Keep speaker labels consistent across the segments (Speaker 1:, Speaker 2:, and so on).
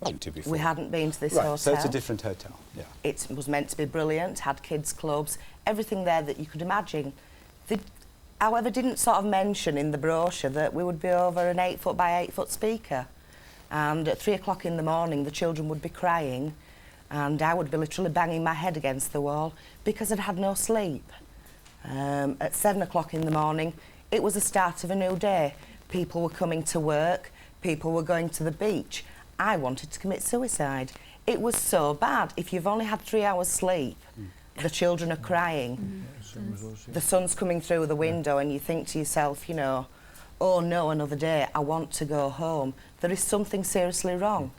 Speaker 1: been to before.
Speaker 2: We hadn't been to this hotel.
Speaker 1: So it's a different hotel, yeah.
Speaker 2: It was meant to be brilliant, had kids' clubs, everything there that you could imagine. They, however, didn't sort of mention in the brochure that we would be over an 8 foot by 8 foot speaker. And at 3 o'clock in the morning, the children would be crying, and I would be literally banging my head against the wall because I'd had no sleep. At 7 o'clock in the morning, it was the start of a new day. People were coming to work, people were going to the beach. I wanted to commit suicide. It was so bad. If you've only had 3 hours sleep, the children are crying, the sun's coming through the window, and you think to yourself, you know, oh no, another day, I want to go home. There is something seriously wrong.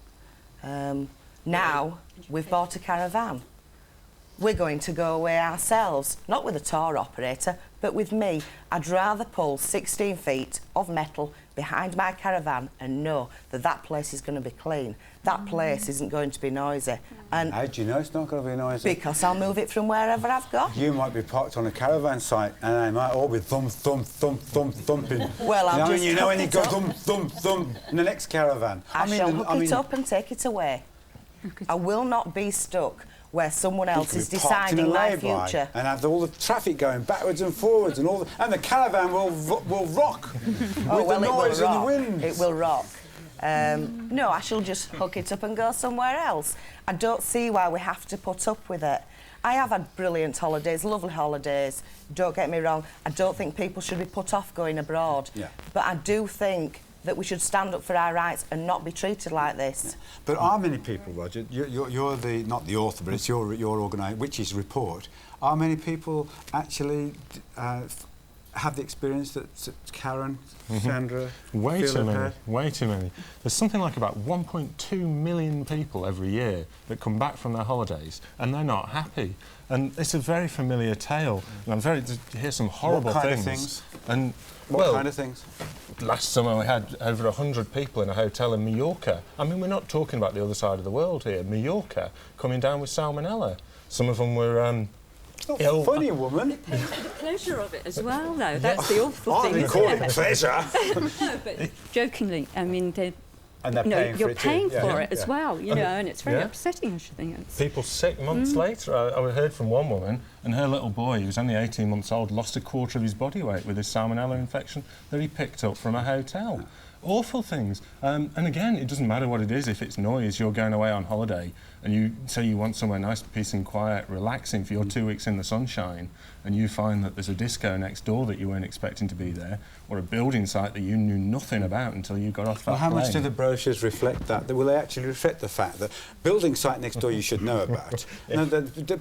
Speaker 2: Now, we've bought a caravan. We're going to go away ourselves, not with a tour operator, but with me. I'd rather pull 16 feet of metal behind my caravan and know that that place is going to be clean. That place isn't going to be noisy. And
Speaker 1: how do you know it's not going to be noisy?
Speaker 2: Because I'll move it from wherever I've got.
Speaker 1: You might be parked on a caravan site and they might all be thumping.
Speaker 2: Well, I'll just
Speaker 1: you know when you go thump in the next caravan.
Speaker 2: I shall hook it up and take it away. I will not be stuck where someone else is deciding my future.
Speaker 1: And have all the traffic going backwards and forwards, and the caravan will rock with the noise and the wind.
Speaker 2: It will rock. No, I shall just hook it up and go somewhere else. I don't see why we have to put up with it. I have had brilliant holidays, lovely holidays. Don't get me wrong. I don't think people should be put off going abroad.
Speaker 1: Yeah.
Speaker 2: But I do think that we should stand up for our rights and not be treated like this.
Speaker 1: Yeah. But are many people, Roger, you're the, not the author, but it's your organisation, Witch's Report, are many people actually have the experience that Karen, Sandra,
Speaker 3: way too many. There's something like about 1.2 million people every year that come back from their holidays and they're not happy. And it's a very familiar tale. And I'm to hear some horrible
Speaker 1: What kind
Speaker 3: things.
Speaker 1: of things?
Speaker 3: And
Speaker 1: what kind of things?
Speaker 3: Last summer we had over 100 people in a hotel in Mallorca. I mean, we're not talking about the other side of the world here. Mallorca coming down with salmonella. Some of them were
Speaker 1: it's not funny, woman.
Speaker 4: They pay for the pleasure of it as well, though. That's the awful thing, isn't
Speaker 1: call
Speaker 4: it?
Speaker 1: it pleasure.
Speaker 4: No, but jokingly, I mean,
Speaker 1: you're
Speaker 4: paying for it as well, you know, and it's very upsetting, I should think.
Speaker 3: People sick months later. I heard from one woman, and her little boy, who was only 18 months old, lost a quarter of his body weight with his salmonella infection that he picked up from a hotel. Awful things. And again, it doesn't matter what it is. If it's noise, you're going away on holiday and you say you want somewhere nice, peace and quiet, relaxing for your 2 weeks in the sunshine, and you find that there's a disco next door that you weren't expecting to be there, or a building site that you knew nothing about until you got off that plane.
Speaker 1: How much do the brochures reflect that? Will they actually reflect the fact that building site next door you should know about? No,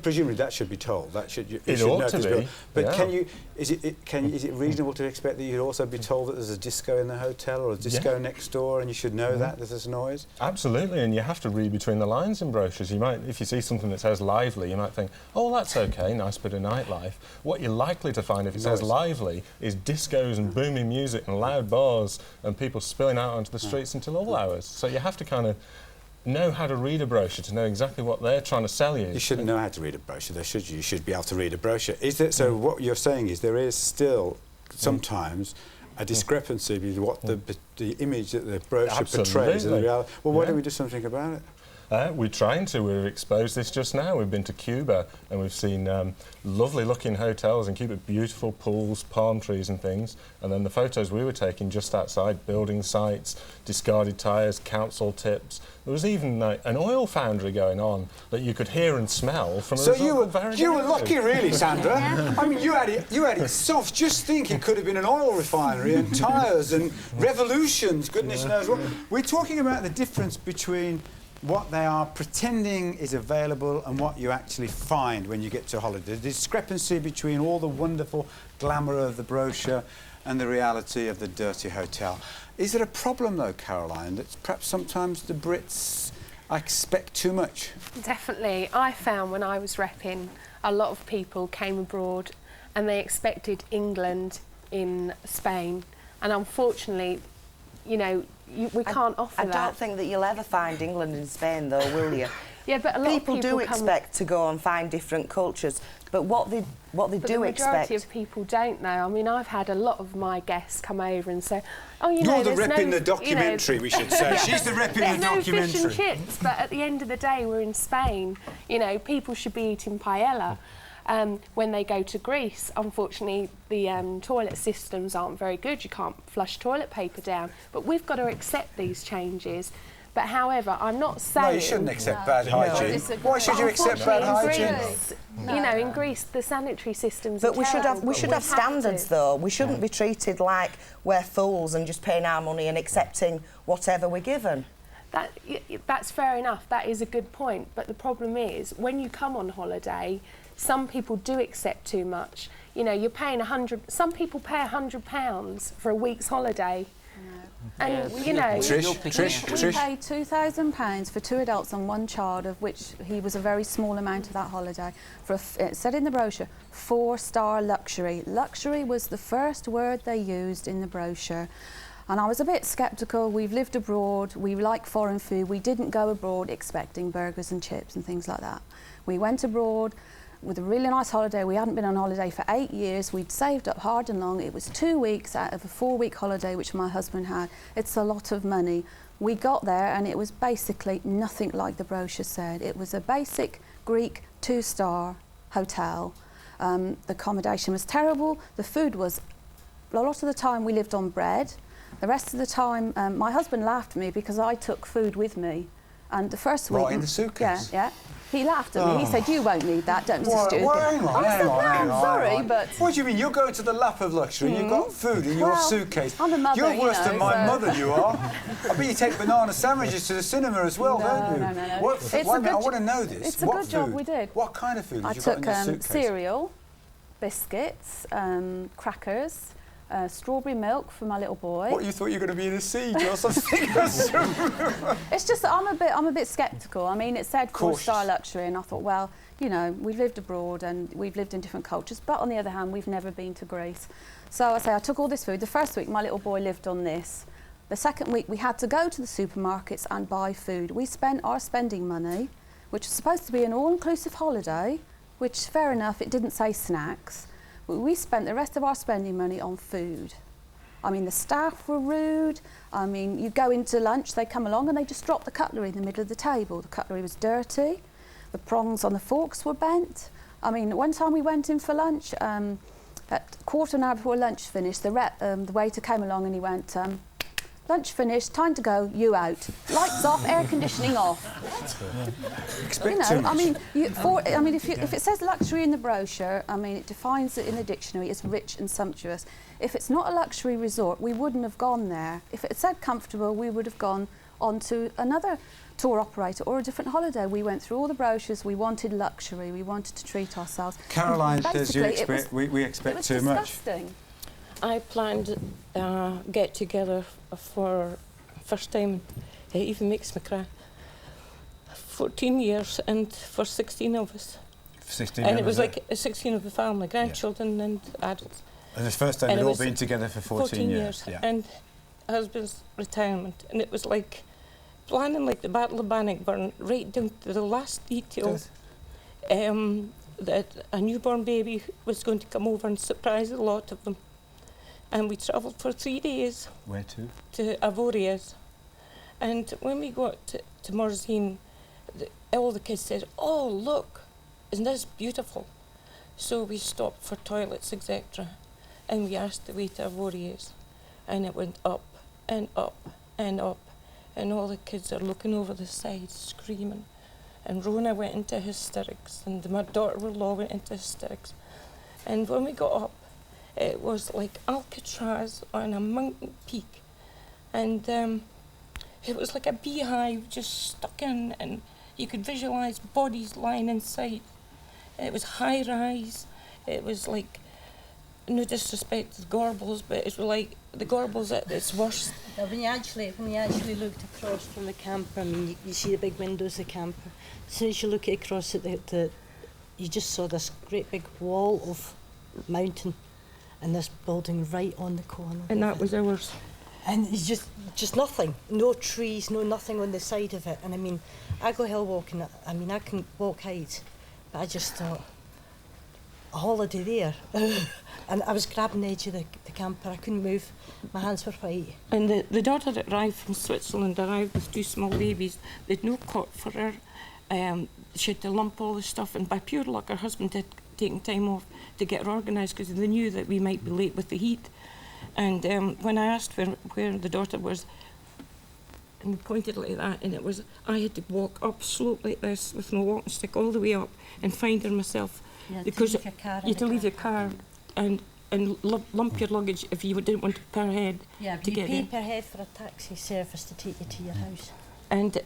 Speaker 1: presumably that should be told. That should
Speaker 3: it ought to be.
Speaker 1: But is it reasonable to expect that you'd also be told that there's a disco in the hotel or a disco next door, and you should know that there's noise?
Speaker 3: Absolutely, and you have to read between the lines in brochures. You might, if you see something that says lively, you might think, oh, that's okay, nice bit of nightlife. What you're likely to find if it says lively is discos and booming music and loud bars and people spilling out onto the streets until all hours. So you have to kind of know how to read a brochure to know exactly what they're trying to sell you.
Speaker 1: You shouldn't know how to read a brochure, though, should you? You should be able to read a brochure. Is there, so what you're saying is there is still sometimes a discrepancy between what the image that the brochure portrays and the reality. Well, why don't we do something about it?
Speaker 3: We're trying to. We've exposed this just now. We've been to Cuba and we've seen lovely looking hotels in Cuba, beautiful pools, palm trees and things. And then the photos we were taking just outside, building sites, discarded tyres, council tips. There was even an oil foundry going on that you could hear and smell from.
Speaker 1: So you were lucky, really, Sandra. I mean, you had it soft. Just think, it could have been an oil refinery and tyres and revolutions. Goodness knows what. We're talking about the difference between what they are pretending is available and what you actually find when you get to holiday. The discrepancy between all the wonderful glamour of the brochure and the reality of the dirty hotel. Is it a problem, though, Caroline, that perhaps sometimes the Brits expect too much?
Speaker 5: Definitely. I found when I was repping, a lot of people came abroad and they expected England in Spain. And unfortunately, you know, we can't offer that.
Speaker 2: I don't think that you'll ever find England in Spain, though, will you?
Speaker 5: Yeah, but a lot of people
Speaker 2: do expect to go and find different cultures, but what what they
Speaker 5: But
Speaker 2: do
Speaker 5: the majority
Speaker 2: expect.
Speaker 5: of people don't know. I mean, I've had a lot of my guests come over and say, "Oh, you know,
Speaker 1: You're the
Speaker 5: there's
Speaker 1: rep in
Speaker 5: no,
Speaker 1: the documentary, we should say. She's the rep in
Speaker 5: there's
Speaker 1: the
Speaker 5: no
Speaker 1: documentary.
Speaker 5: fish and chips, but at the end of the day, we're in Spain. You know, people should be eating paella. When they go to Greece, unfortunately, the toilet systems aren't very good. You can't flush toilet paper down. But we've got to accept these changes. But however, I'm not saying...
Speaker 1: No, you shouldn't accept bad hygiene. Why should you accept bad hygiene?
Speaker 5: You know, in Greece, the sanitary systems
Speaker 2: But
Speaker 5: are
Speaker 2: we should have
Speaker 5: terrible, but have
Speaker 2: standards,
Speaker 5: to.
Speaker 2: though. We shouldn't be treated like we're fools and just paying our money and accepting whatever we're given.
Speaker 5: That's fair enough. That is a good point. But the problem is, when you come on holiday, some people do accept too much. You know, you're paying some people pay £100 for a week's holiday. And, you know...
Speaker 1: Trish.
Speaker 6: We paid £2,000 for 2 adults and 1 child, of which he was a very small amount of that holiday. It said in the brochure, 4-star luxury. Luxury was the first word they used in the brochure. And I was a bit sceptical. We've lived abroad, we like foreign food. We didn't go abroad expecting burgers and chips and things like that. We went abroad with a really nice holiday. We hadn't been on holiday for 8 years. We'd saved up hard and long. It was 2 weeks out of a 4-week holiday which my husband had. It's a lot of money. We got there and it was basically nothing like the brochure said. It was a basic Greek 2-star hotel. The accommodation was terrible. The food was, a lot of the time we lived on bread. The rest of the time, my husband laughed at me because I took food with me. And the first week...
Speaker 1: Right, in the suitcase?
Speaker 6: Yeah. He laughed at me. He said, "You won't need that, don't be so stupid."
Speaker 1: Hang on,
Speaker 6: I said, sorry, but...
Speaker 1: What do you mean? You're going to the lap of luxury and you've got food in your suitcase.
Speaker 6: I'm a mother,
Speaker 1: You're worse than my
Speaker 6: so-
Speaker 1: mother, you are. I bet you take banana sandwiches to the cinema as well, don't you?
Speaker 6: No.
Speaker 1: What,
Speaker 6: It's a
Speaker 1: wait a minute, I
Speaker 6: good
Speaker 1: want to know this.
Speaker 6: It's a
Speaker 1: What
Speaker 6: good job
Speaker 1: food?
Speaker 6: we did.
Speaker 1: What kind of food
Speaker 6: I
Speaker 1: did you got
Speaker 6: took
Speaker 1: in your suitcase?
Speaker 6: cereal, biscuits, crackers, strawberry milk for my little boy.
Speaker 1: What, you thought you were going to be in a siege or something?
Speaker 6: It's just that I'm a bit sceptical. I mean, it said
Speaker 1: Cautious.
Speaker 6: 4-star luxury, and I thought, well, you know, we've lived abroad and we've lived in different cultures, but on the other hand, we've never been to Greece. So I took all this food. The first week, my little boy lived on this. The second week, we had to go to the supermarkets and buy food. We spent our spending money, which was supposed to be an all-inclusive holiday, which, fair enough, it didn't say snacks. But we spent the rest of our spending money on food. I mean, the staff were rude. I mean, you go into lunch, they come along and they just drop the cutlery in the middle of the table. The cutlery was dirty. The prongs on the forks were bent. I mean, one time we went in for lunch, at quarter an hour before lunch finished, the waiter came along and he went, lunch finished, time to go, you out. Lights off, air conditioning off.
Speaker 1: Expect too much.
Speaker 6: I mean, if it says luxury in the brochure, I mean, it defines it in the dictionary as rich and sumptuous. If it's not a luxury resort, we wouldn't have gone there. If it said comfortable, we would have gone on to another tour operator or a different holiday. We went through all the brochures. We wanted luxury. We wanted to treat ourselves.
Speaker 1: Caroline says you
Speaker 6: Basically,
Speaker 1: expect, we expect too
Speaker 6: it was
Speaker 1: much.
Speaker 6: disgusting.
Speaker 4: I planned a get together for first time. It even makes me cry. 14 years and for 16 of us.
Speaker 3: 16
Speaker 4: And it was
Speaker 3: members,
Speaker 4: like 16 of the family, grandchildren and adults.
Speaker 3: And the first time
Speaker 4: and
Speaker 3: they'd
Speaker 4: it
Speaker 3: all
Speaker 4: was
Speaker 3: been together for 14 years. Yeah.
Speaker 4: And husband's retirement. And it was like planning like the Battle of Bannockburn right down to the last detail. That a newborn baby was going to come over and surprise a lot of them. And we travelled for 3 days.
Speaker 3: Where to?
Speaker 4: To Avoriaz. And when we got to Morzine, all the kids said, "Oh, look, isn't this beautiful?" So we stopped for toilets, etc. And we asked the way to Avoriaz. And it went up and up and up. And all the kids are looking over the side, screaming. And Rona went into hysterics, and my daughter-in-law went into hysterics. And when we got up, it was like Alcatraz on a mountain peak. And it was like a beehive just stuck in, and you could visualise bodies lying inside. It was high-rise. It was like, no disrespect to the Gorbals, but it was like the Gorbals at its worst.
Speaker 7: Now, when you actually looked across from the camper, I mean, you see the big windows of the camper. As soon as you look across at you just saw this great big wall of mountain and this building right on the corner.
Speaker 4: And that was ours.
Speaker 7: And it's just nothing, no trees, no nothing on the side of it. And I mean, I go hill walking, I mean, I can walk height, but I just thought, a holiday there. And I was grabbing the edge of the camper. I couldn't move. My hands were white.
Speaker 4: And the daughter that arrived from Switzerland arrived with 2 small babies. They'd no cot for her. She had to lump all the stuff, and by pure luck, her husband had taken time off to get her organised because they knew that we might be late with the heat. And when I asked where the daughter was, and we pointed like that, and it was, I had to walk up slope like this with my walking stick all the way up and find her myself. Because you had to leave your car and lump your luggage if you didn't want to per head to get
Speaker 7: you
Speaker 4: there.
Speaker 7: pay per head for a taxi service to take you to your house.
Speaker 4: And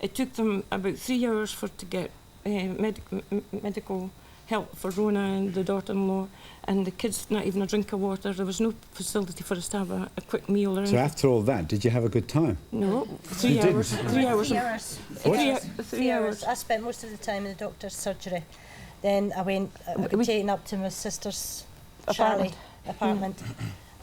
Speaker 4: it took them about 3 hours to get medical help for Rona and the daughter-in-law, and the kids not even a drink of water. There was no facility for us to have a quick meal or anything.
Speaker 1: So after all that, did you have a good time?
Speaker 4: No, 3 hours. 3 hours.
Speaker 7: 3 hours.
Speaker 1: What?
Speaker 7: 3 hours. I spent most of the time in the doctor's surgery. Then I went, we got taken up to my sister's chalet apartment.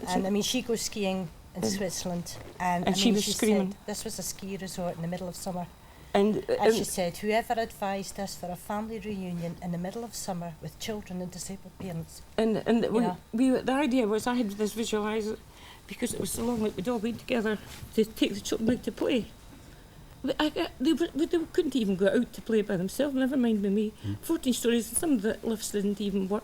Speaker 7: And I mean, she goes skiing in Switzerland. And
Speaker 4: she was screaming.
Speaker 7: Said, this was a ski resort in the middle of summer.
Speaker 4: And
Speaker 7: she said, whoever advised us for a family reunion in the middle of summer with children and disabled parents.
Speaker 4: And the idea was, I had this visualise it because it was so long that we'd all been together to take the children out to play. They couldn't even go out to play by themselves, never mind with me. 14 stories, and some of the lifts didn't even work.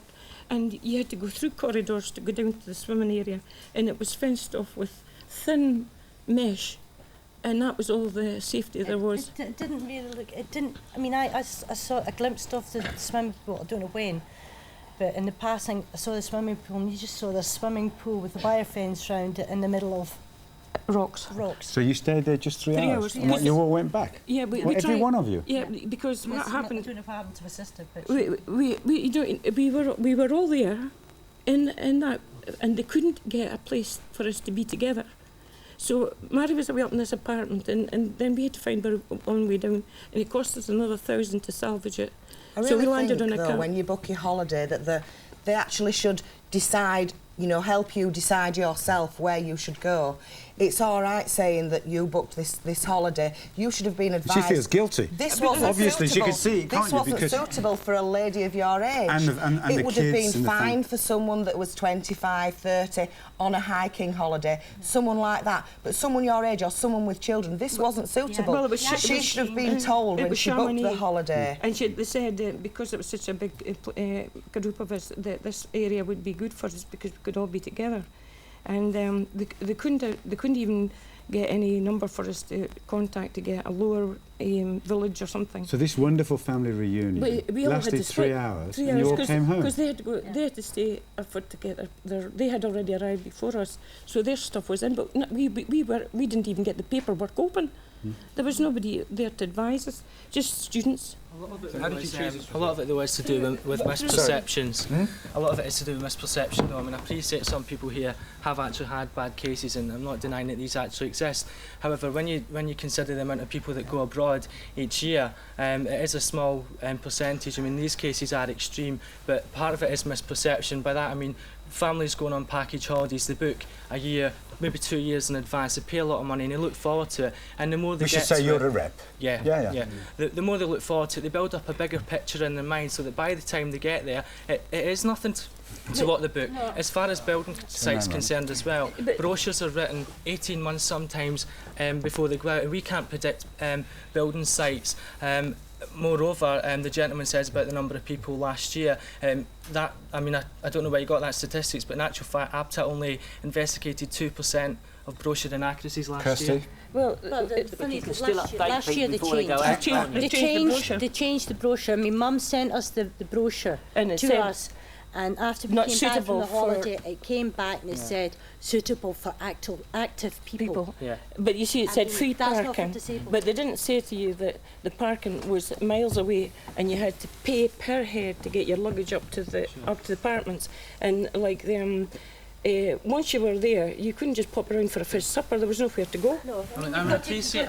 Speaker 4: And you had to go through corridors to go down to the swimming area, and it was fenced off with thin mesh. And that was all the safety there was.
Speaker 7: It didn't really look, it didn't, I mean, I saw a glimpse of the swimming pool, I don't know when, but in the passing I saw the swimming pool, and you just saw the swimming pool with the wire fence round it in the middle of
Speaker 4: rocks.
Speaker 1: So you stayed there just 3 hours?
Speaker 4: 3
Speaker 1: And what, you all went back?
Speaker 4: Yeah, we
Speaker 1: every
Speaker 4: tried,
Speaker 1: one of you?
Speaker 4: Yeah, because what happened...
Speaker 7: I don't know what happened to my sister, but...
Speaker 4: We were all there in that, and they couldn't get a place for us to be together. So Mary was away up in this apartment, and then we had to find her on the way down, and it cost us another $1,000 to salvage it.
Speaker 2: I really
Speaker 4: so we landed
Speaker 2: think,
Speaker 4: on a
Speaker 2: though,
Speaker 4: car.
Speaker 2: when you book your holiday, that they actually should decide, you know, help you decide yourself where you should go. It's all right saying that you booked this holiday. You should have been advised.
Speaker 1: She feels guilty.
Speaker 2: This wasn't
Speaker 1: obviously
Speaker 2: suitable.
Speaker 1: she could see, can't
Speaker 2: this
Speaker 1: you?
Speaker 2: wasn't
Speaker 1: Because
Speaker 2: suitable for a lady of your age.
Speaker 1: And
Speaker 2: it
Speaker 1: the
Speaker 2: would have
Speaker 1: kids
Speaker 2: been
Speaker 1: and the
Speaker 2: fine for someone that was 25, 30 on a hiking holiday, someone like that. But someone your age or someone with children, this wasn't suitable.
Speaker 4: Well, it was
Speaker 2: she should have been told when she booked the holiday.
Speaker 4: And they said because it was such a big group of us, that this area would be good for us because we could all be together. And they couldn't even get any number for us to contact to get a lower village or something.
Speaker 1: So this wonderful family reunion
Speaker 4: we all had
Speaker 1: lasted
Speaker 4: to split
Speaker 1: 3 hours,
Speaker 4: 3
Speaker 1: and you all
Speaker 4: hours,
Speaker 1: came home?
Speaker 4: because they had to go. They had to stay for to get they had already arrived before us, so their stuff was in. But we didn't even get the paperwork open. There was nobody there to advise us, just students.
Speaker 8: A lot of it though is to do with misperceptions. A lot of it is to do with misperception though. I mean, I appreciate some people here have actually had bad cases, and I'm not denying that these actually exist. However, when you consider the amount of people that go abroad each year, it is a small percentage. I mean, these cases are extreme, but part of it is misperception. By that I mean families going on package holidays, they book a year, maybe 2 years in advance, they pay a lot of money and they look forward to it, and the more they
Speaker 1: We
Speaker 8: get
Speaker 1: should say
Speaker 8: to
Speaker 1: you're
Speaker 8: it,
Speaker 1: a rep.
Speaker 8: Yeah. The more they look forward to it, they build up a bigger picture in their mind, so that by the time they get there, it is nothing to what they book. As far as building sites concerned as well, brochures are written 18 months sometimes before they go out, and we can't predict building sites. Moreover, the gentleman says about the number of people last year, that, I mean, I don't know where you got that statistics, but in actual fact, ABTA only investigated 2% of brochure inaccuracies last year.
Speaker 7: Well, the funny is last year they changed the brochure. I mean, Mum sent us the brochure to us, and after we came back from the holiday, it came back and it said suitable for active people.
Speaker 4: Yeah. But you see, it said free parking, but they didn't say to you that the parking was miles away and you had to pay per head to get your luggage up to the apartments. And like once you were there, you couldn't just pop around for a fish supper. There was nowhere to go.
Speaker 7: No.
Speaker 8: I appreciate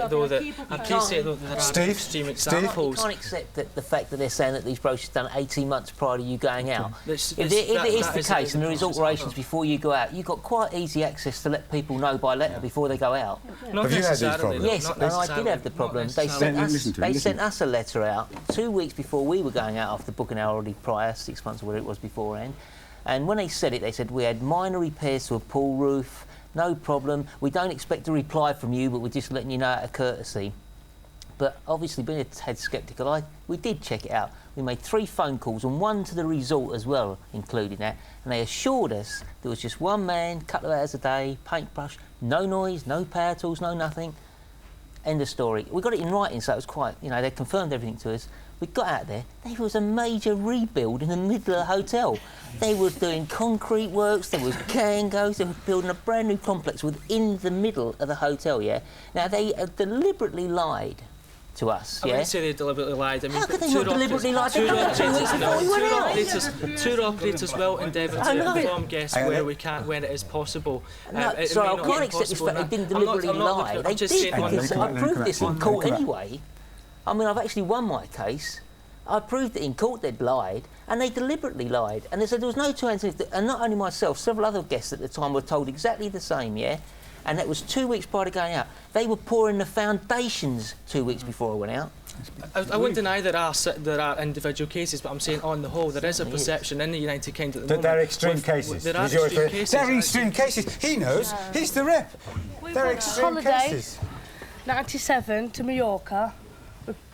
Speaker 8: though that there are
Speaker 1: Steve,
Speaker 8: extreme
Speaker 9: You
Speaker 8: examples.
Speaker 9: can't accept the fact that they're saying that these brochures are done 18 months prior to you going out.
Speaker 8: This-
Speaker 9: If
Speaker 8: this-
Speaker 9: it
Speaker 8: that-
Speaker 9: is
Speaker 8: that
Speaker 9: the
Speaker 8: is
Speaker 9: case and there is
Speaker 8: the
Speaker 9: alterations before you go out, you've got quite easy access to let people know by letter before they go out.
Speaker 8: Not
Speaker 1: Have you had these
Speaker 8: necessarily,
Speaker 1: problems?
Speaker 8: though,
Speaker 9: Yes,
Speaker 8: not
Speaker 9: and I did
Speaker 8: necessarily,
Speaker 9: have the
Speaker 8: not
Speaker 9: problem. They
Speaker 8: necessarily.
Speaker 9: sent us a letter out 2 weeks before we were going out after booking our already prior, 6 months or whatever it was beforehand. And when they said it, they said we had minor repairs to a pool roof, no problem. We don't expect a reply from you, but we're just letting you know out of courtesy. But obviously, being a tad sceptical, we did check it out. We made 3 phone calls and 1 to the resort as well, including that. And they assured us there was just 1 man, couple of hours a day, paintbrush, no noise, no power tools, no nothing. End of story. We got it in writing, so it was quite, they confirmed everything to us. We got out there, there was a major rebuild in the middle of the hotel. They were doing concrete works, there was cangos, they were building a brand new complex within the middle of the hotel, yeah? Now, they deliberately lied to us,
Speaker 8: I
Speaker 9: yeah?
Speaker 8: wouldn't say they deliberately lied. I mean,
Speaker 9: How could they
Speaker 8: tour
Speaker 9: not deliberately lie?
Speaker 8: operators-
Speaker 9: They done it 2 weeks before we went out.
Speaker 8: Tour operators will endeavour
Speaker 9: I know
Speaker 8: to
Speaker 9: it.
Speaker 8: inform guests when it is possible.
Speaker 9: No,
Speaker 8: It
Speaker 9: sorry,
Speaker 8: may
Speaker 9: I
Speaker 8: not
Speaker 9: can't
Speaker 8: be
Speaker 9: accept this
Speaker 8: possible,
Speaker 9: fact they
Speaker 8: and
Speaker 9: didn't
Speaker 8: I'm not-
Speaker 9: deliberately
Speaker 8: I'm not
Speaker 9: lie.
Speaker 8: looking-
Speaker 9: They
Speaker 8: I'm just
Speaker 9: did,
Speaker 8: saying on
Speaker 9: because
Speaker 8: the-
Speaker 9: I proved this in court anyway. I mean, I've actually won my case. I proved it in court they'd lied, and they deliberately lied. And they said there was no two answers. And not only myself, several other guests at the time were told exactly the same, yeah? And that was 2 weeks prior to going out. They were pouring the foundations 2 weeks before I went out.
Speaker 8: I wouldn't deny there are individual cases, but I'm saying on the whole there is a perception in the United Kingdom at the
Speaker 1: That
Speaker 8: moment.
Speaker 1: they're extreme
Speaker 8: with-
Speaker 1: cases.
Speaker 8: There are
Speaker 1: Is yours
Speaker 8: extreme
Speaker 1: fair?
Speaker 8: cases.
Speaker 1: They're extreme cases. He knows. He's the rep. They're extreme
Speaker 10: holiday.
Speaker 1: cases.
Speaker 10: 97 to Mallorca.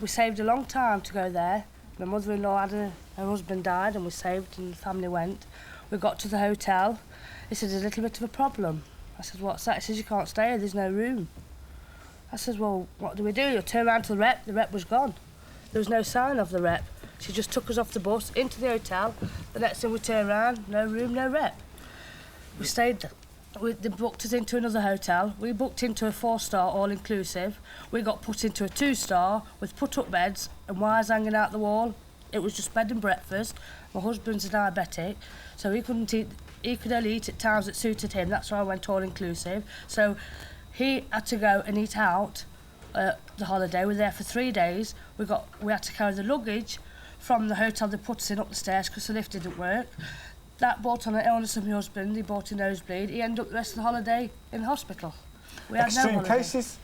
Speaker 10: We saved a long time to go there. My mother-in-law her husband died and we saved and the family went. We got to the hotel. He said, there's a little bit of a problem. I said, what's that? He says, you can't stay here, there's no room. I said, well, what do we do? You turn around to the rep was gone. There was no sign of the rep. She just took us off the bus, into the hotel. The next thing we turned around, no room, no rep. We stayed there. They booked us into another hotel. We booked into a 4-star all-inclusive. We got put into a 2-star with put-up beds and wires hanging out the wall. It was just bed and breakfast. My husband's a diabetic, so he couldn't eat. He could only eat at times that suited him. That's why I went all-inclusive. So he had to go and eat out the holiday. We were there for 3 days. We had to carry the luggage from the hotel they put us in up the stairs because the lift didn't work. That brought on an illness of my husband. He bought a nosebleed. He ended up the rest of the holiday in hospital. We had no
Speaker 1: Extreme
Speaker 10: holiday.
Speaker 1: cases.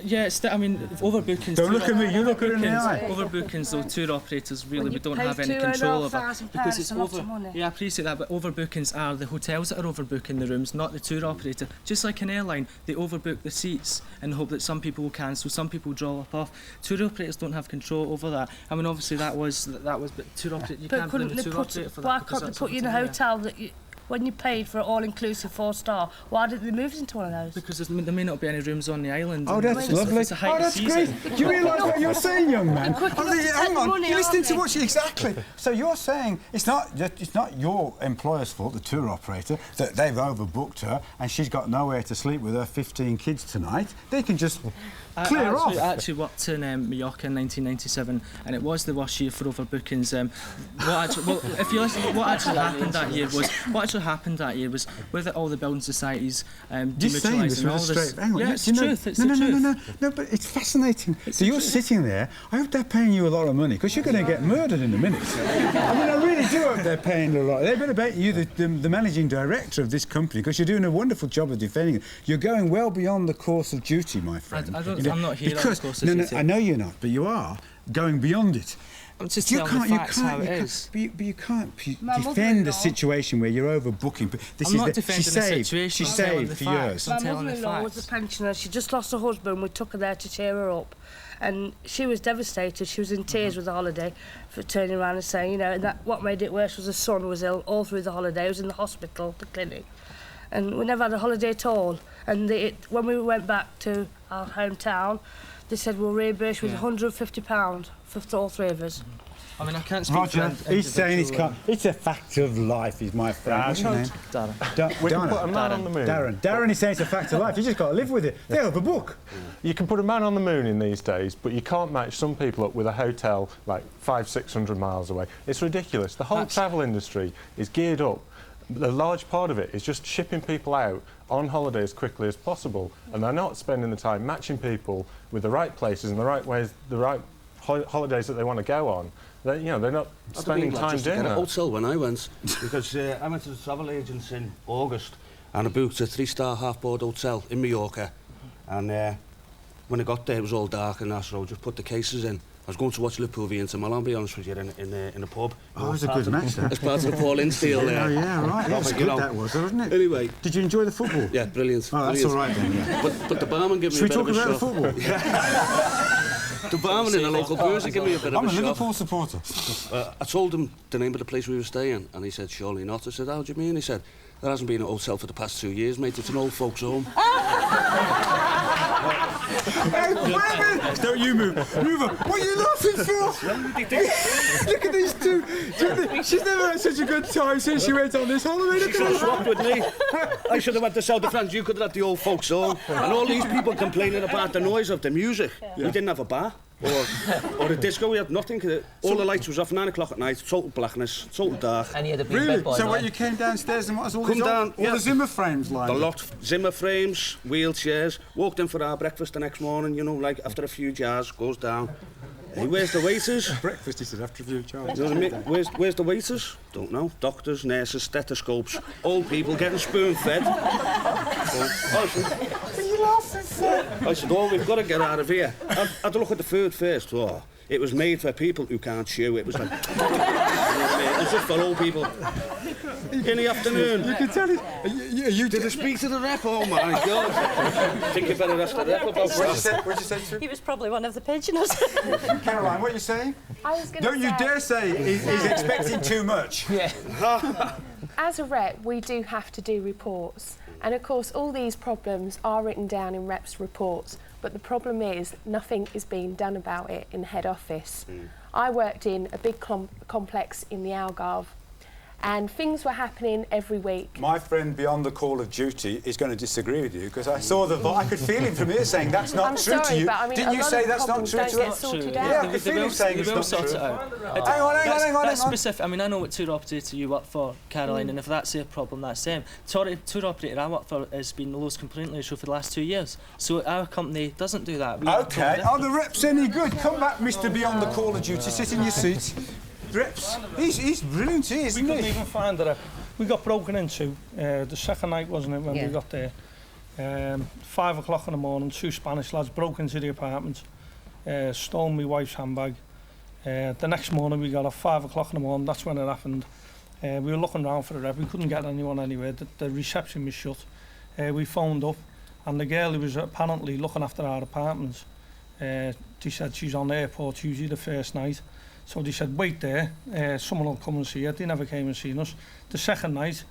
Speaker 8: Yeah, overbookings.
Speaker 1: Don't look at me, you look at her in the eye.
Speaker 8: Overbookings, though, tour operators really
Speaker 10: When
Speaker 8: we
Speaker 10: you
Speaker 8: don't
Speaker 10: pay
Speaker 8: have any
Speaker 10: £2,500
Speaker 8: control over
Speaker 10: pounds, it's a lot of money.
Speaker 8: Yeah, I appreciate that, but overbookings are the hotels that are overbooking the rooms, not the tour operator. Just like an airline, they overbook the seats in the hope that some people will cancel, some people drop off. Tour operators don't have control over that. I mean, obviously that was, but tour operator, you can't blame the tour operator for that.
Speaker 10: Why
Speaker 8: because
Speaker 10: can't they
Speaker 8: that's
Speaker 10: put you in a
Speaker 8: over to them.
Speaker 10: hotel that you, when you paid for an all-inclusive 4-star, why didn't they move us into one of those?
Speaker 8: Because there may not be any rooms on the island.
Speaker 1: Oh,
Speaker 8: and
Speaker 1: that's
Speaker 8: it's
Speaker 1: lovely.
Speaker 8: It's a height
Speaker 1: Oh,
Speaker 8: of
Speaker 1: that's
Speaker 8: season.
Speaker 1: great. Do you realise what you're saying, young man?
Speaker 10: quick enough to
Speaker 1: Hang
Speaker 10: take
Speaker 1: on,
Speaker 10: money,
Speaker 1: you're listening
Speaker 10: aren't
Speaker 1: to
Speaker 10: they?
Speaker 1: what she exactly. So you're saying it's not your employer's fault, the tour operator, that they've overbooked her and she's got nowhere to sleep with her 15 kids tonight. They can just clear off.
Speaker 8: I actually worked in Mallorca in 1997, and it was the worst year for overbookings. If you listen, what actually happened that year was with all the building societies
Speaker 1: Just saying this
Speaker 8: demutualising
Speaker 1: with
Speaker 8: all
Speaker 1: a straight.
Speaker 8: this.
Speaker 1: Hang on,
Speaker 8: Yeah, it's the truth. It's the truth.
Speaker 1: No, but it's fascinating. So you're sitting there. I hope they're paying you a lot of money because you're going to get murdered in a minute. I mean, I really do hope they're paying a lot. They better bet you, the managing director of this company, because you're doing a wonderful job of defending it. You're going well beyond the course of duty, my friend.
Speaker 8: I'm not here on the course of duty.
Speaker 1: I know you're not, but you are going beyond it.
Speaker 8: I'm just telling the facts how it is.
Speaker 1: But you can't
Speaker 10: My
Speaker 1: defend
Speaker 10: mother-in-law-
Speaker 1: a situation where you're overbooking. But this
Speaker 8: I'm
Speaker 1: is
Speaker 8: not
Speaker 1: she
Speaker 8: defending the
Speaker 1: saved.
Speaker 8: situation,
Speaker 1: She
Speaker 8: I'm telling
Speaker 1: saved
Speaker 8: the
Speaker 1: for
Speaker 8: facts.
Speaker 1: years.
Speaker 10: My
Speaker 8: I'm telling the
Speaker 10: mother-in-law was
Speaker 8: facts.
Speaker 10: a pensioner. She just lost her husband. We took her there to cheer her up. And she was devastated. She was in tears with the holiday for turning around and saying, and that what made it worse was her son was ill all through the holiday. He was in the hospital, the clinic. And we never had a holiday at all. And when we went back to our hometown, they said, we'll reimburse you with £150 for all 3 of us.
Speaker 8: I mean, I can't speak
Speaker 1: Roger,
Speaker 8: for
Speaker 1: he's saying
Speaker 8: individual,
Speaker 1: it's a fact of life, is my friend. What's your name?
Speaker 8: Darren.
Speaker 3: We can put a man on the moon.
Speaker 1: Darren is saying it's a fact of life. You just got to live with it. They overbook.
Speaker 3: You can put a man on the moon in these days, but you can't match some people up with a hotel like 500-600 miles away. It's ridiculous. The whole travel industry is geared up a large part of it is just shipping people out on holiday as quickly as possible, and they're not spending the time matching people with the right places and the right ways, the right holidays that they want to go on. They're not spending time doing that.
Speaker 11: I hotel when I went, because I went to the travel agents in August and I booked a 3-star half-board hotel in Mallorca, and when I got there it was all dark and that, so I just put the cases in. I was going to watch Liverpool v Inter Milan, to be honest with you, in a pub.
Speaker 1: Oh, it was a good match, that.
Speaker 11: As part of the Paul Ince deal there.
Speaker 1: Oh, yeah, right. That was good, that was, wasn't it?
Speaker 11: Anyway.
Speaker 1: Did you enjoy the football?
Speaker 11: Yeah, brilliant.
Speaker 1: Oh, that's all right then, yeah.
Speaker 11: But the barman gave me a bit of a shock.
Speaker 1: Should we talk about the football?
Speaker 11: Yeah. The barman in the local brewery gave me a bit of a shock.
Speaker 1: I'm a Liverpool supporter.
Speaker 11: I told him the name of the place we were staying, and he said, surely not. I said, how do you mean? He said, there hasn't been a hotel for the past 2 years, mate. It's an old folks' home.
Speaker 1: Hey, wait a minute! Don't you move. Move on. What are you laughing for? Look at these two. She's never had such a good time since she went on this holiday.
Speaker 11: She should have swapped with me. I should have went to South of France. You could have had the old folks' home. And all these people complaining about the noise of the music. We didn't have a bar. Or a disco, we had nothing. All the lights was off 9 o'clock at night, total blackness, total dark.
Speaker 9: And you had a big
Speaker 1: Really?
Speaker 9: bed by
Speaker 1: So
Speaker 9: night.
Speaker 1: what, you came downstairs and what was all
Speaker 11: Come
Speaker 1: these
Speaker 11: down,
Speaker 1: all the Zimmer frames lined
Speaker 11: The
Speaker 1: up?
Speaker 11: lot, Zimmer frames, wheelchairs, walked in for our breakfast the next morning, you know, like after a few jars, goes down. Hey, where's the waiters?
Speaker 1: Breakfast, he said, after a few jars.
Speaker 11: You know what I mean? Where's the waiters? Don't know. Doctors, nurses, stethoscopes, old people getting spoon-fed. I said, oh, we've got to get out of here. I had to look at the food first. Oh, it was made for people who can't chew. It was like... it was just for old people. In the afternoon.
Speaker 1: You can tell it. You
Speaker 11: Did I speak to the rep? Oh, my God. I think you better ask the rep about
Speaker 1: What'd you say to him?
Speaker 7: He was probably one of the pensioners.
Speaker 1: Caroline, what are you saying?
Speaker 5: I was going to
Speaker 1: Don't you dare say he's expecting too much.
Speaker 9: Yeah.
Speaker 5: As a rep, we do have to do reports. And of course, all these problems are written down in reps' reports. But the problem is, nothing is being done about it in head office. I worked in a big complex in the Algarve, and things were happening every week.
Speaker 1: My friend beyond the call of duty is going to disagree with you because I saw I could feel him from here saying that's not
Speaker 5: I'm
Speaker 1: true
Speaker 5: sorry,
Speaker 1: to you.
Speaker 5: but I mean,
Speaker 1: Didn't
Speaker 5: a
Speaker 1: you
Speaker 5: lot
Speaker 1: say
Speaker 5: of
Speaker 1: that's not
Speaker 5: problems
Speaker 1: true
Speaker 5: don't
Speaker 1: to
Speaker 5: get
Speaker 1: us?
Speaker 5: sorted
Speaker 1: Yeah,
Speaker 5: out.
Speaker 1: I could feel him saying it's not
Speaker 8: sort
Speaker 1: true.
Speaker 8: it out.
Speaker 1: Hang on.
Speaker 8: That's specific. I mean, I know what tour operator you work for, Caroline, and if that's their problem, that's them. Tour operator I work for has been the lowest complaint ratio for the last 2 years. So our company doesn't do that.
Speaker 1: Okay. Are the reps any good? Come back, Mr. Beyond the call of duty. Sit in your seat. Reps. He's brilliant, isn't he?
Speaker 12: We couldn't even find the rep. We got broken into. The second night, wasn't it, when we got there? 5 o'clock in the morning, 2 Spanish lads broke into the apartment, stole my wife's handbag. The next morning we got up 5 o'clock in the morning, that's when it happened. We were looking around for the rep, we couldn't get anyone anywhere, the reception was shut. We phoned up, and the girl who was apparently looking after our apartments, she said she's on the airport Tuesday the first night. So they said, wait there, someone will come and see her. They never came and seen us. The second night,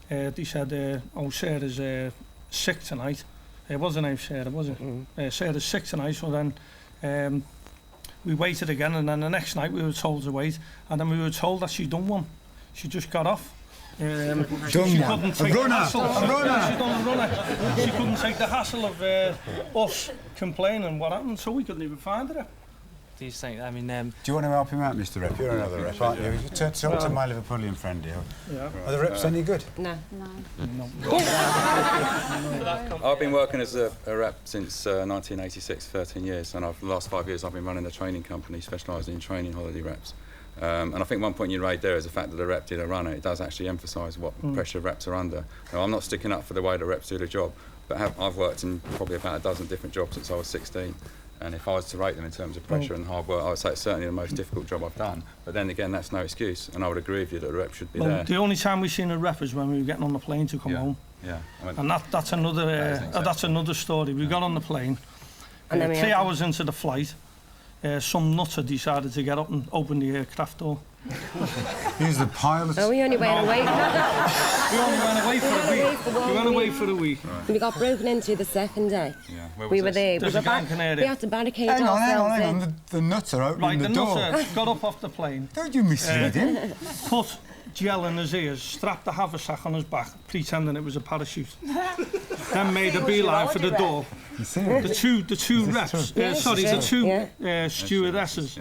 Speaker 12: they said, oh, Sarah's sick tonight. It wasn't her name Sarah, was it? Sarah's sick tonight, so then we waited again, and then the next night we were told to wait, and then we were told that she'd done one. She just got off. She couldn't take the hassle. She done a runner. She couldn't take the hassle of us complaining what happened, so we couldn't even find her.
Speaker 8: Do you think? I mean,
Speaker 1: do you want to help him out, Mr. Rep? You're another rep, aren't you? You talk to my Liverpoolian friend here.
Speaker 12: Yeah.
Speaker 1: Are the reps any good?
Speaker 7: No.
Speaker 13: I've been working as a rep since 1986, 13 years, and the last 5 years I've been running a training company specialising in training holiday reps. And I think one point you raised there is the fact that the rep did a runner. It does actually emphasise what pressure reps are under. Now, I'm not sticking up for the way the reps do the job, but I've worked in probably about a dozen different jobs since I was 16. And if I was to rate them in terms of pressure and hard work, I would say it's certainly the most difficult job I've done. But then again, that's no excuse, and I would agree with you that the rep should be there.
Speaker 12: The only time we've seen a rep is when we were getting on the plane to come home.
Speaker 13: Yeah.
Speaker 12: And that's another story. We got on the plane,
Speaker 10: And then
Speaker 12: 3 hours into the flight, some nutter decided to get up and open the aircraft door.
Speaker 1: He's the pilot.
Speaker 10: Oh, we only went away.
Speaker 12: We only went away for a week. We went away for a week.
Speaker 10: Right. We got broken into the second day.
Speaker 13: Yeah. Where was
Speaker 10: We were
Speaker 13: this?
Speaker 10: there.
Speaker 12: There's
Speaker 10: We
Speaker 12: a Gran Canaria.
Speaker 10: We had to barricade
Speaker 1: Hang
Speaker 10: ourselves in.
Speaker 1: on. The nutter opening
Speaker 12: Right,
Speaker 1: the door.
Speaker 12: nutter got up off the plane.
Speaker 1: Don't you mislead him?
Speaker 12: Put gel in his ears, strapped the haversack on his back, pretending it was a parachute. Then made a beeline for the door. The two reps, the two stewardesses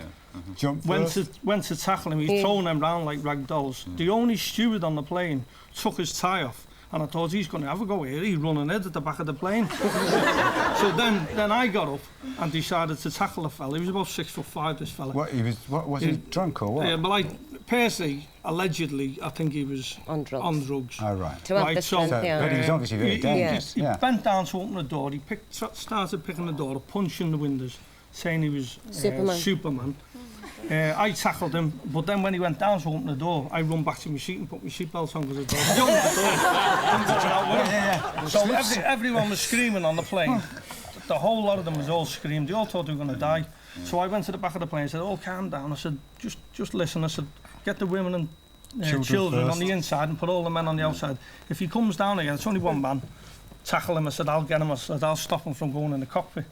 Speaker 1: Jump
Speaker 12: went
Speaker 1: first.
Speaker 12: to tackle him. He's throwing them round like rag dolls. The only steward on the plane took his tie off, and I thought he's going to have a go here. He's running head at the back of the plane. So then I got up and decided to tackle the fella. He was about 6'5", this fella.
Speaker 1: What was he drunk or what?
Speaker 12: Yeah, but personally, allegedly, I think he was
Speaker 2: on drugs.
Speaker 1: Oh right.
Speaker 2: To have the strength,
Speaker 1: but he was obviously very dangerous.
Speaker 12: He bent down to open the door. He started picking the door, punching the windows, saying he was Superman. I tackled him, but then when he went down to open the door, I run back to my seat and put my seatbelt on because I So everyone was screaming on the plane. The whole lot of them was all screaming. They all thought they were going to die. So I went to the back of the plane and said, "Oh, calm down." I said, "Just listen." I said, "Get the women and children on the inside and put all the men on the outside. If he comes down again, it's only one man. Tackle him." I said, "I'll get him." I said, "I'll stop him from going in the cockpit."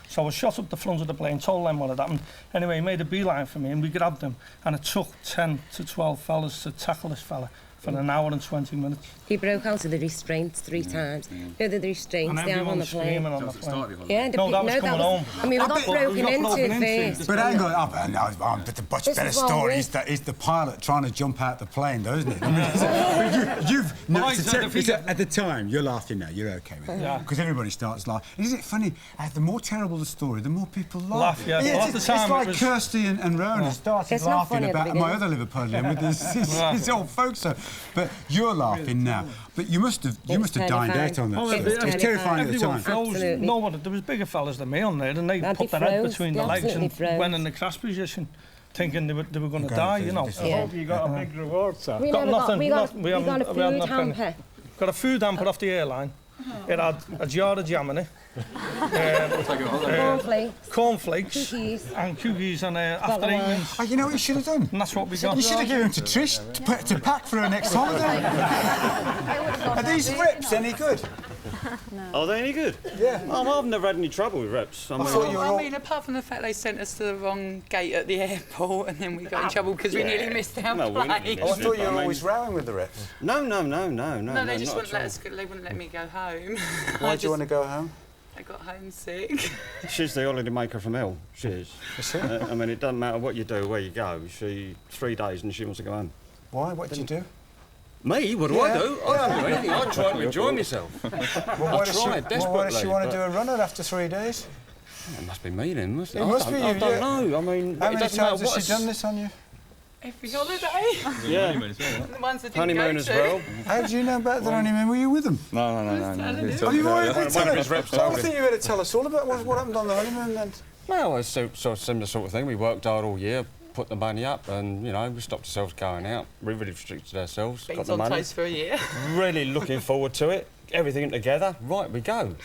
Speaker 12: So I shot up the front of the plane, told them what had happened. Anyway, he made a beeline for me and we grabbed him. And it took 10 to 12 fellas to tackle this fella for an hour and 20 minutes.
Speaker 14: He broke out of the restraints 3 times. You know the restraints they have on the plane?
Speaker 12: On the plane.
Speaker 14: Yeah,
Speaker 12: no, that was coming home.
Speaker 14: I mean, we got broken into first.
Speaker 1: But hang on, but the much better story is the pilot trying to jump out the plane, though, isn't it? At the time, you're laughing now, you're okay with it. Because everybody starts laughing. Isn't it funny? The more terrible the story, the more people laugh. It's like Kirsty and Rona started laughing about my other Liverpoolian with his old folk song. But you're laughing now. But you must have dined out on that. It's terrifying at the time.
Speaker 12: There was bigger fellas than me on there, and they put their head between the legs and went in the crash position, thinking they were going to die, you know.
Speaker 15: I hope you got a big reward, sir.
Speaker 14: We got a food hamper.
Speaker 12: Got a food hamper off the airline. It had a jar of jam in it. Cornflakes and cookies and after eating.
Speaker 1: Oh, you know what you should have done?
Speaker 12: And that's what we got.
Speaker 1: You should have given them to Trish to pack for her next holiday. Are these rips any good?
Speaker 16: No. Are they any good?
Speaker 1: Yeah.
Speaker 16: I've never had any trouble with reps.
Speaker 17: I mean, apart from the fact they sent us to the wrong gate at the airport and then we got in trouble because we nearly missed our plane.
Speaker 1: I thought you were always rowing with the reps.
Speaker 16: No.
Speaker 17: No, they just wouldn't let me go home.
Speaker 1: Why do you want to go home?
Speaker 17: I got homesick.
Speaker 16: She's the holiday maker from hell. She is. I mean, it doesn't matter what you do, where you go. 3 days and she wants to go home.
Speaker 1: Why? What did you do?
Speaker 16: Me? What do I do? I don't do anything. I try to enjoy myself.
Speaker 1: Why does she want to do a runner after 3 days?
Speaker 16: It must be me then, mustn't it?
Speaker 1: It must be you.
Speaker 16: I don't know. I mean,
Speaker 1: how many times has she done this on you?
Speaker 17: Every holiday.
Speaker 16: Yeah.
Speaker 17: The ones that didn't
Speaker 16: honeymoon
Speaker 17: go
Speaker 16: as
Speaker 17: to.
Speaker 16: well.
Speaker 1: How do you know about the honeymoon? Were you with them?
Speaker 13: No.
Speaker 1: Oh, you weren't with them? I think you better tell us all about what happened on the honeymoon then.
Speaker 16: Well, it's sort of similar sort of thing. We worked hard all year, put the money up, and, you know, we stopped ourselves going out. We really restricted ourselves.
Speaker 17: Beans
Speaker 16: got the
Speaker 17: on
Speaker 16: money.
Speaker 17: toast for a year.
Speaker 16: Really looking forward to it. Everything together. Right, we go.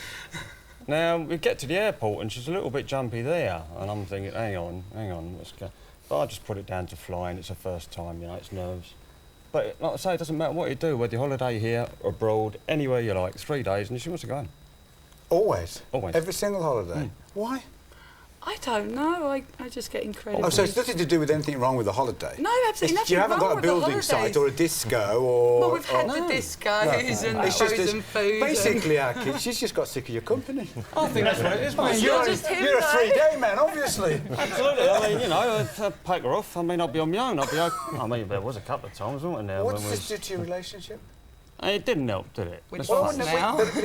Speaker 16: Now, we get to the airport and she's a little bit jumpy there. And I'm thinking, hang on, what's going on? But I just put it down to flying. It's her first time, you know, it's nerves. But like I say, it doesn't matter what you do, whether you holiday here, abroad, anywhere you like, 3 days, and she wants to go home.
Speaker 1: Always?
Speaker 16: Always.
Speaker 1: Every single holiday? Why?
Speaker 17: I don't know. I just get incredible.
Speaker 1: Oh, so it's nothing to do with anything wrong with the holiday?
Speaker 17: No, absolutely nothing.
Speaker 1: You haven't got a building site or a disco or...
Speaker 17: Well, we've had the discos and the frozen food.
Speaker 1: Basically, our kids, she's just got sick of your company.
Speaker 16: I think that's what it is, mate.
Speaker 1: You're a 3-day man, obviously.
Speaker 16: Absolutely. I mean, you know, I'd pack her off. I mean, I'd be on my own. I mean, there was a couple of times, wasn't there?
Speaker 1: What does this do to your relationship?
Speaker 16: It didn't help, did it?
Speaker 17: But if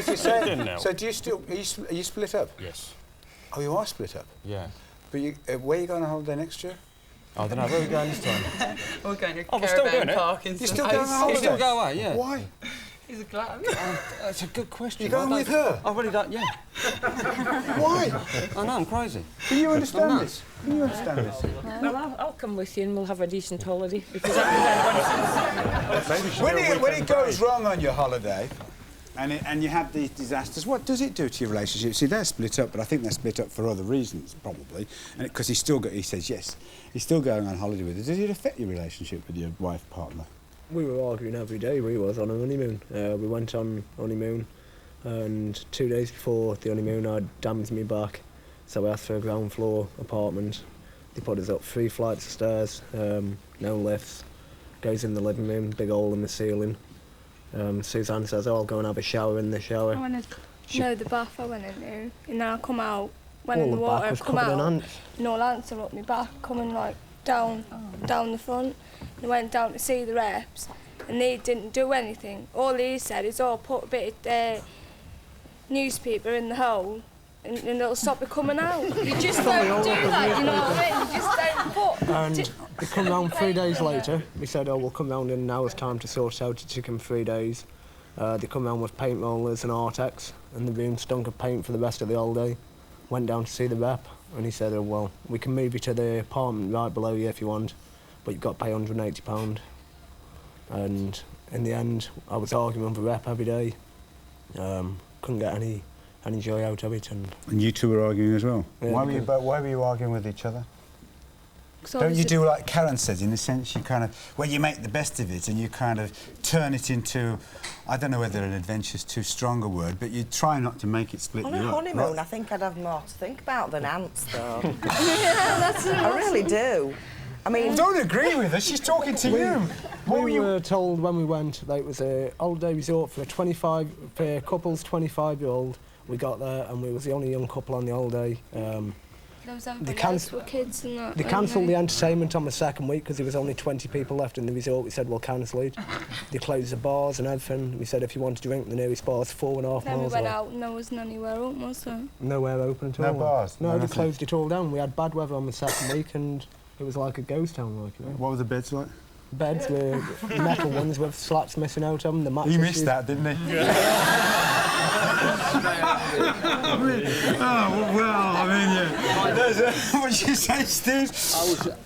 Speaker 1: you say...
Speaker 16: It didn't help.
Speaker 1: So do you still... Are you split up?
Speaker 16: Yes.
Speaker 1: Oh, you are split up?
Speaker 16: Yeah.
Speaker 1: But where are you going on holiday next year?
Speaker 16: I don't know. Where are we going this time?
Speaker 17: We're going to
Speaker 16: we're still doing
Speaker 17: caravan park in
Speaker 1: You're still going on holiday?
Speaker 16: We still go away, yeah.
Speaker 1: Why?
Speaker 17: He's a glutton.
Speaker 16: That's a good question.
Speaker 1: You're going with her?
Speaker 16: I really don't, yeah.
Speaker 1: Why?
Speaker 16: I know, I'm crazy.
Speaker 1: Can you understand this? Can you understand this?
Speaker 4: Well, I'll come with you and we'll have a decent holiday. Because
Speaker 1: when it goes wrong on your holiday, and you have these disasters, what does it do to your relationship? See, they're split up, but I think they're split up for other reasons, probably. And because he says yes, he's still going on holiday with her. Does it affect your relationship with your wife, partner?
Speaker 18: We were arguing every day, we was, on a honeymoon. We went on honeymoon, and 2 days before the honeymoon, I'd damaged my back. So we asked for a ground floor apartment. They put us up 3 flights of stairs, no lifts. Goes in the living room, big hole in the ceiling. Suzanne says, I'll go and have a shower in the shower.
Speaker 19: No, the bath I went into, and then I come out
Speaker 5: went in the
Speaker 18: the back
Speaker 5: water,
Speaker 18: was
Speaker 5: come
Speaker 18: covered in
Speaker 5: out,
Speaker 18: ants.
Speaker 5: and all ants are up my back, coming like down the front. And I went down to see the reps, and they didn't do anything. All he said is, "Oh, put a bit of newspaper in the hole, and it'll stop it coming out." You just don't do that, you know what I mean? You just don't put...
Speaker 18: And they come round 3 days later. We said, oh, we'll come round in an hour's time to sort out. It took them 3 days. They come round with paint rollers and Artex, and the room stunk of paint for the rest of the whole day. Went down to see the rep, and he said, oh, well, we can move you to the apartment right below you if you want, but you've got to pay £180. And in the end, I was arguing with the rep every day. Couldn't get any joy out of it. And
Speaker 1: you two were arguing as well?
Speaker 18: Yeah,
Speaker 1: why were you arguing with each other?
Speaker 5: So
Speaker 1: don't you do like Karen says, in a sense, you kind of, well, you make the best of it and you kind of turn it into, I don't know whether an adventure's too strong a word, but you try not to make it split
Speaker 2: On
Speaker 1: you
Speaker 2: a
Speaker 1: up.
Speaker 2: honeymoon,
Speaker 1: Right.
Speaker 2: I think I'd have more to think about than ants, though.
Speaker 5: that's
Speaker 2: I really do. I mean...
Speaker 1: Don't agree with her, she's talking to you.
Speaker 18: We were told when we went that it was a holiday resort for a couple's 25-year-old. We got there and we was the only young couple on the holiday.
Speaker 5: There was everybody else with kids and that.
Speaker 18: They cancelled the entertainment on the second week because there was only 20 people left in the resort. We said, we'll cancel it. They closed the bars and everything. We said, if you want to drink, the nearest bar's 4.5
Speaker 5: Then we
Speaker 18: miles
Speaker 5: went
Speaker 18: away.
Speaker 5: out and there was anywhere open, was there?
Speaker 18: Nowhere open at all.
Speaker 1: No bars?
Speaker 18: No,
Speaker 1: No,
Speaker 18: they
Speaker 1: nothing.
Speaker 18: closed it all down. We had bad weather on the second week and it was like a ghost town, like, you know.
Speaker 1: What were the beds like?
Speaker 18: Beds were metal ones with slats missing out of them. The mattresses.
Speaker 1: He missed that, didn't he? Oh, well, I mean, yeah. What did you say, Steve?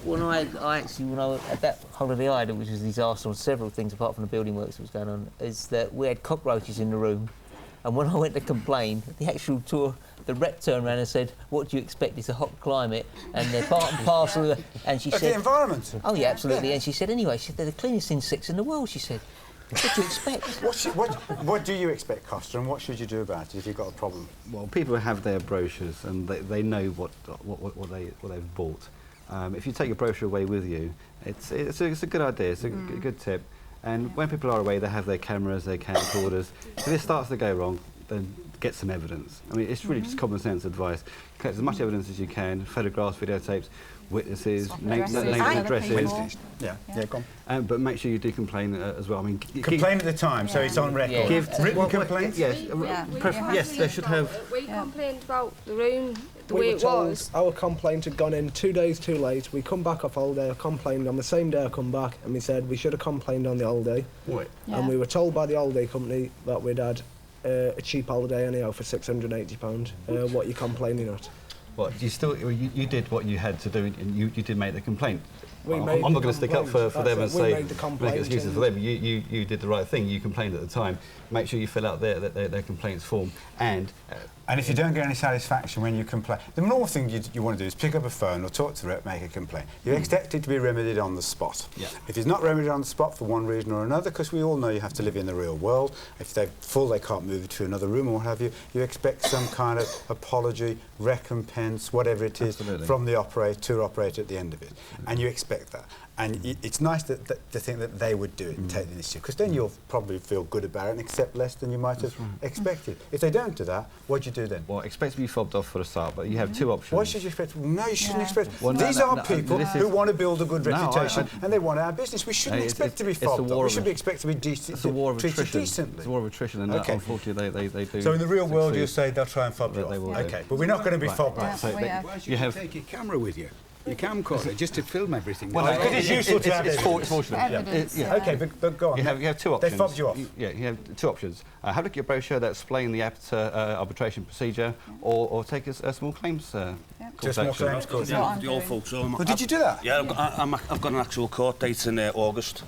Speaker 9: When I at that holiday I had, which was a disaster on several things apart from the building works that was going on, is that we had cockroaches in the room, and when I went to complain, the actual tour, the rep turned around and said, "What do you expect? It's a hot climate, and they're part and parcel." And she said,
Speaker 1: the environment.
Speaker 9: "Oh yeah, absolutely." And she said, "Anyway, she said they're the cleanest insects in the world." She said, "What do you expect?"
Speaker 1: What do you expect, Costa, and what should you do about it if you've got a problem?
Speaker 19: Well, people have their brochures and they know what they've bought. If you take your brochure away with you, it's a good idea. It's a good tip. And when people are away, they have their cameras, their camcorders. If this starts to go wrong, then get some evidence. I mean, it's really just common sense advice. Collect as much evidence as you can, photographs, videotapes, witnesses, names and addresses.
Speaker 1: Yeah, go
Speaker 19: on. But make sure you do complain as well. I mean,
Speaker 1: complain at the time, so it's on record.
Speaker 19: Give
Speaker 1: written complaints?
Speaker 19: Yes, yes, they should have.
Speaker 5: We complained about the room, the
Speaker 18: We
Speaker 5: way
Speaker 18: were
Speaker 5: it
Speaker 18: told
Speaker 5: was.
Speaker 18: our complaint had gone in 2 days too late. We come back off holiday, I complained on the same day I come back, and we said we should have complained on the holiday.
Speaker 19: What?
Speaker 18: And we were told by the holiday company that we'd had a cheap holiday anyhow for £680. What are you complaining at?
Speaker 19: What, you did what you had to do, and you did make the complaint. I'm
Speaker 18: made
Speaker 19: not
Speaker 18: the
Speaker 19: going to stick up
Speaker 18: complaint.
Speaker 19: for them and
Speaker 18: That's it. We
Speaker 19: say,
Speaker 18: made the complaint
Speaker 19: make excuses
Speaker 18: and-
Speaker 19: for them. You did the right thing, you complained at the time. Make sure you fill out their complaints form. And
Speaker 1: if you don't get any satisfaction when you complain, the normal thing you want to do is pick up a phone or talk to the rep, make a complaint. You expect it to be remedied on the spot.
Speaker 19: Yeah.
Speaker 1: If it's not remedied on the spot for one reason or another, because we all know you have to live in the real world, if they're full they can't move to another room or what have you, you expect some kind of apology, recompense, whatever it is, from the tour operator at the end of it. And you expect that. And it's nice to think that they would do it and take the initiative, because then you'll probably feel good about it and accept less than you might have expected. If they don't do that, what do you do then?
Speaker 19: Well, expect to be fobbed off for a start, but you have two options.
Speaker 1: Why should you expect? No, you shouldn't expect.
Speaker 19: Well,
Speaker 1: These are people who want to build a good reputation
Speaker 19: I
Speaker 1: and they want our business. We shouldn't expect to be fobbed off. We should be expected to be
Speaker 19: It's a war of
Speaker 1: treated
Speaker 19: attrition.
Speaker 1: decently.
Speaker 19: It's a war of attrition, and unfortunately they do.
Speaker 1: So in the real world,
Speaker 19: succeed.
Speaker 1: you say they'll try and fob you off. Okay, but we're not going to be fobbed off.
Speaker 20: Why should you take your camera with you? Your camcorder, just to film everything.
Speaker 1: Well, because it's useful to have
Speaker 19: it's fortunate.
Speaker 20: Evidence,
Speaker 19: Yeah.
Speaker 1: Okay, but go on.
Speaker 19: You have two options.
Speaker 1: They fobbed you off.
Speaker 19: You have two options. Have a look at your brochure that explain the arbitration procedure, or take a small claims court
Speaker 1: Just small
Speaker 19: action.
Speaker 1: claims court.
Speaker 11: The old folks home.
Speaker 1: Well, did you do that?
Speaker 11: Yeah, I've got an actual court date in August.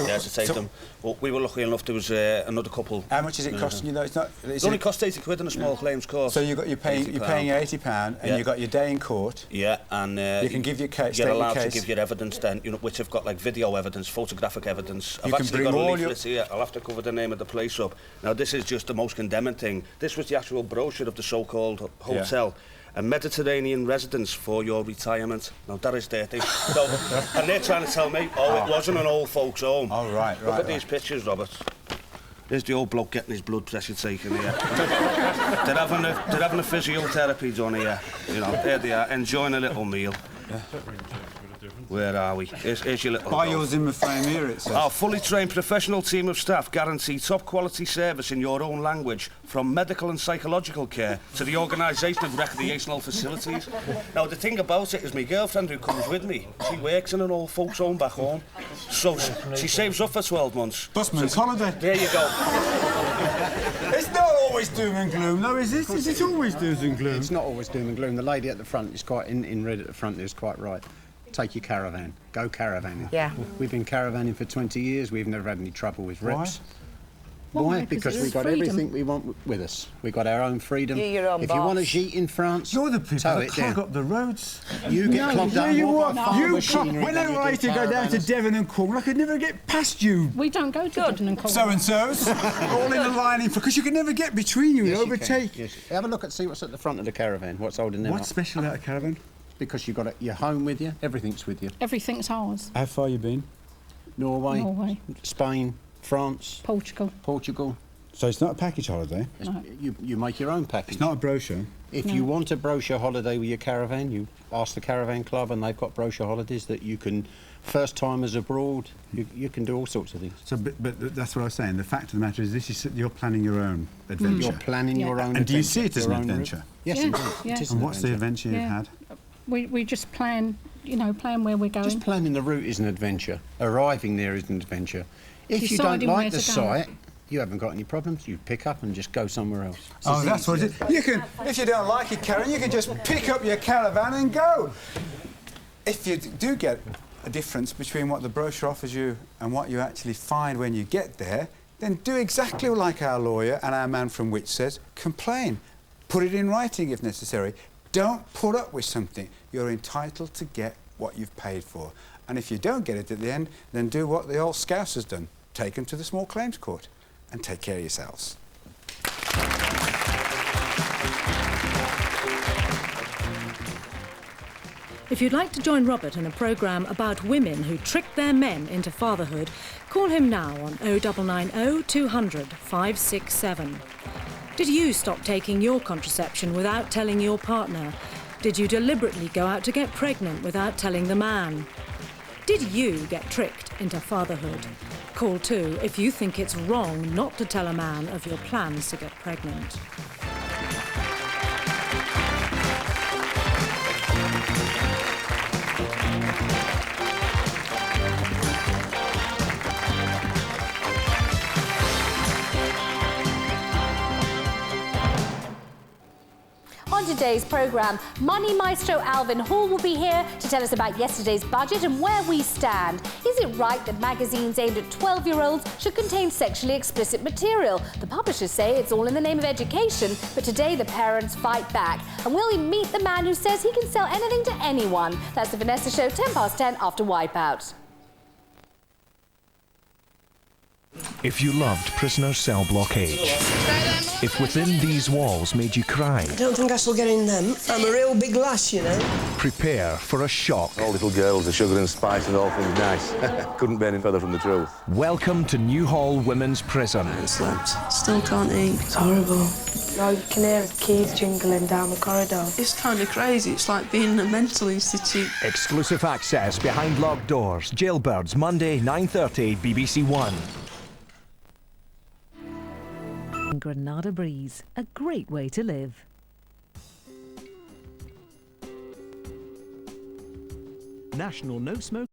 Speaker 11: Yeah, to take them. Well, we were lucky enough. There was another couple.
Speaker 1: How much is it costing you though?
Speaker 11: It only cost £80 in a small claims court.
Speaker 1: So you're paying £80, and you've got your day in court.
Speaker 11: Yeah, and
Speaker 1: you can give your case.
Speaker 11: You're allowed to give your evidence then, which have got like video evidence, photographic evidence. I've actually got a leaflet here. I'll have to cover the name of the place up. Now this is just the most condemning thing. This was the actual brochure of the so-called hotel. A Mediterranean residence for your retirement. Now that is dirty. So, and they're trying to tell me, it wasn't an old folks' home.
Speaker 1: Oh, right.
Speaker 11: Look at these pictures, Robert. There's the old bloke getting his blood pressure taken here. they're having a physiotherapy done here. You know, there they are, enjoying a little meal. Where are we? Here's your little...
Speaker 1: Buy yours in the frame here, it says.
Speaker 11: Our fully trained professional team of staff guarantee top quality service in your own language, from medical and psychological care to the organisation of recreational facilities. Now, the thing about it is my girlfriend who comes with me, she works in an old folks' home back home. So she saves up for 12 months.
Speaker 1: Busman's holiday.
Speaker 11: There you go.
Speaker 1: It's not always doom and gloom, though, is it? Is it always doom and gloom?
Speaker 21: It's not always doom and gloom. The lady at the front is quite, in red at the front, is quite right. Take your caravan. Go caravanning.
Speaker 2: Yeah.
Speaker 21: We've been caravanning for 20 years. We've never had any trouble with reps.
Speaker 5: Why?
Speaker 21: Because we've got everything we want with us. We've got our own freedom.
Speaker 2: You're your own
Speaker 21: if
Speaker 2: boss.
Speaker 21: you want to sheet in France,
Speaker 1: you're the people that clog
Speaker 21: down.
Speaker 1: up the roads.
Speaker 21: You get clogged up.
Speaker 1: You
Speaker 21: walk
Speaker 1: are.
Speaker 21: on farm
Speaker 1: You
Speaker 21: machinery,
Speaker 1: when I used to go down to Devon and Cornwall, I could never get past you.
Speaker 5: We don't go to Devon and Cornwall.
Speaker 1: So-and-sos, all in a line, because you could never get between you and overtake.
Speaker 21: Yes. Have a look and see what's at the front of the caravan, what's holding them
Speaker 1: What's
Speaker 21: up.
Speaker 1: special about a caravan?
Speaker 21: Because you've got your home with you, everything's with you.
Speaker 5: Everything's ours.
Speaker 1: How far you been?
Speaker 21: Norway, Spain, France,
Speaker 5: Portugal.
Speaker 1: So it's not a package holiday?
Speaker 5: No.
Speaker 21: You make your own package.
Speaker 1: It's not a brochure?
Speaker 21: If you want a brochure holiday with your caravan, you ask the caravan club and they've got brochure holidays that you can, first timers abroad, you can do all sorts of things.
Speaker 1: So, but that's what I was saying. The fact of the matter is, you're planning your own adventure.
Speaker 21: You're planning your own adventure.
Speaker 1: And do you see it as an adventure?
Speaker 21: Yes,
Speaker 5: Yeah,
Speaker 21: indeed.
Speaker 5: yeah.
Speaker 21: It is
Speaker 1: And
Speaker 21: an
Speaker 1: what's the adventure you've had?
Speaker 5: We just plan, plan where we're going.
Speaker 21: Just planning the route is an adventure. Arriving there is an adventure. If you don't
Speaker 5: Deciding where
Speaker 21: like the
Speaker 5: to go.
Speaker 21: site, you haven't got any problems. You pick up and just go somewhere else.
Speaker 1: Oh, that's what it is. You can, if you don't like it, Karen, you can just pick up your caravan and go. If you do get a difference between what the brochure offers you and what you actually find when you get there, then do exactly like our lawyer and our man from Which says, complain. Put it in writing if necessary. Don't put up with something. You're entitled to get what you've paid for. And if you don't get it at the end, then do what the old Scouse has done. Take them to the small claims court and take care of yourselves.
Speaker 22: If you'd like to join Robert in a programme about women who tricked their men into fatherhood, call him now on 0990 200 567. Did you stop taking your contraception without telling your partner? Did you deliberately go out to get pregnant without telling the man? Did you get tricked into fatherhood? Call too if you think it's wrong not to tell a man of your plans to get pregnant.
Speaker 23: On today's programme, Money Maestro Alvin Hall will be here to tell us about yesterday's budget and where we stand. Is it right that magazines aimed at 12-year-olds should contain sexually explicit material? The publishers say it's all in the name of education, but today the parents fight back. And will we meet the man who says he can sell anything to anyone? That's the Vanessa Show, 10:10 after Wipeout.
Speaker 24: If you loved Prisoner Cell Block H, if within these walls made you cry,
Speaker 25: I don't think I shall get in them. I'm a real big lass, you know.
Speaker 24: prepare for a shock.
Speaker 26: All little girls are sugar and spice and all things nice. Couldn't be any further from the truth.
Speaker 24: Welcome to Newhall Women's Prison.
Speaker 25: Slept. Still can't eat. It's horrible.
Speaker 27: You can hear keys jingling down the corridor.
Speaker 25: It's kind of crazy. It's like being in a mental institute.
Speaker 24: Exclusive access behind locked doors. Jailbirds, Monday, 9:30, BBC One.
Speaker 22: Granada Breeze, a great way to live.
Speaker 24: National No Smoke.